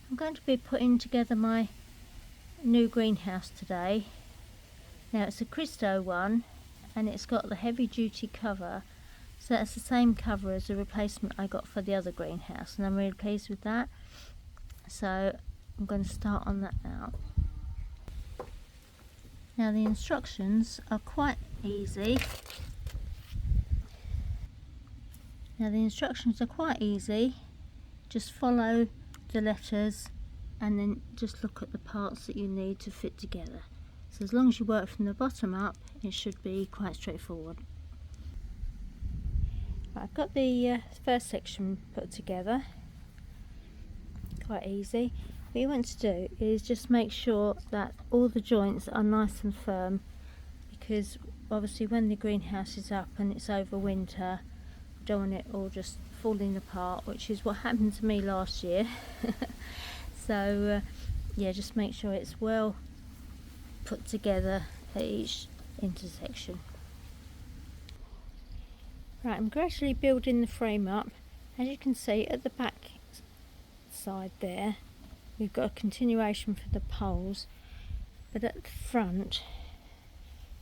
I'm going to be putting together my new greenhouse today. Now it's a Cristo one and it's got the heavy duty cover, so that's the same cover as the replacement I got for the other greenhouse, and I'm really pleased with that. So I'm going to start on that now. Now the instructions are quite easy. Just follow the letters and then just look at the parts that you need to fit together. So as long as you work from the bottom up, it should be quite straightforward. I've got the first section put together, quite easy. What you want to do is just make sure that all the joints are nice and firm, because obviously when the greenhouse is up and it's over winter, you don't want it all just falling apart, which is what happened to me last year. So yeah, just make sure it's well put together at each intersection. Right, I'm gradually building the frame up. As you can see at the back side there, we've got a continuation for the poles, but at the front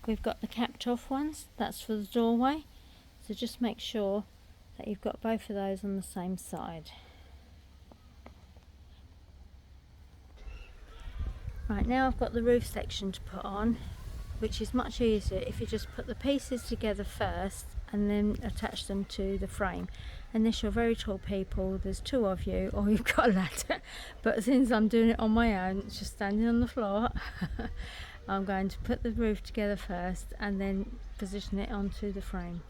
we've got the capped off ones, that's for the doorway. So just make sure that you've got both of those on the same side. Right, now I've got the roof section to put on, which is much easier if you just put the pieces together first and then attach them to the frame. Unless you're very tall people, there's two of you, or you've got a ladder. But since I'm doing it on my own, it's just standing on the floor, I'm going to put the roof together first and then position it onto the frame.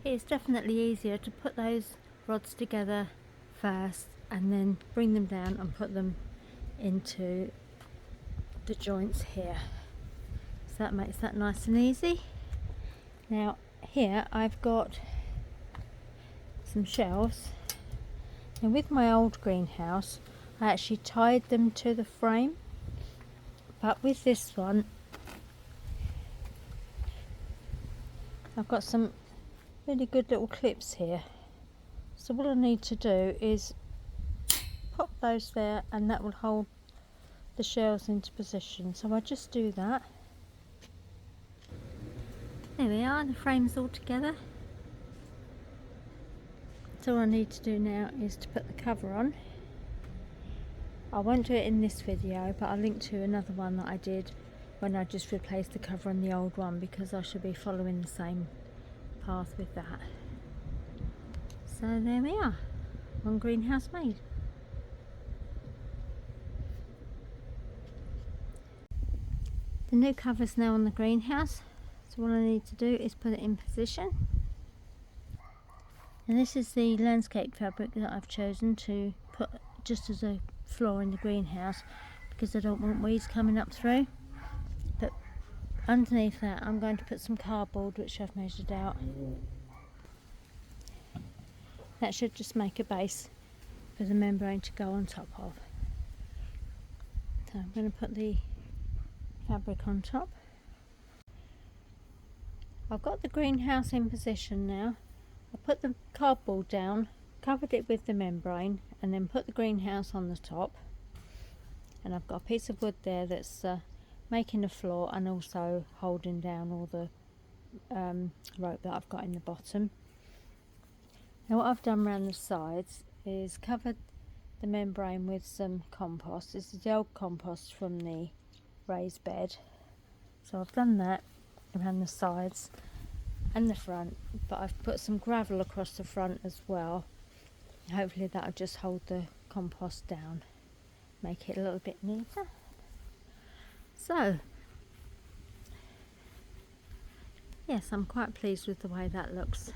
It's definitely easier to put those rods together first and then bring them down and put them into the joints here. So that makes that nice and easy. Now here I've got some shelves, and with my old greenhouse I actually tied them to the frame, but with this one I've got some really good little clips here. So what I need to do is pop those there, and that will hold the shelves into position. So I just do that. There we are, the frame's all together. So all I need to do now is to put the cover on. I won't do it in this video, but I'll link to another one that I did when I just replaced the cover on the old one, because I should be following the same path with that. So there we are, one greenhouse made. The new cover's now on the greenhouse, so all I need to do is put it in position. And this is the landscape fabric that I've chosen to put just as a floor in the greenhouse, because I don't want weeds coming up through. But underneath that I'm going to put some cardboard, which I've measured out. That should just make a base for the membrane to go on top of. So I'm going to put the fabric on top. I've got the greenhouse in position now. I put the cardboard down, covered it with the membrane, and then put the greenhouse on the top. And I've got a piece of wood there that's making a floor and also holding down all the rope that I've got in the bottom. Now what I've done around the sides is covered the membrane with some compost. This is the old compost from the raised bed. So I've done that around the sides and the front, but I've put some gravel across the front as well. Hopefully that'll just hold the compost down, make it a little bit neater. So yes, I'm quite pleased with the way that looks.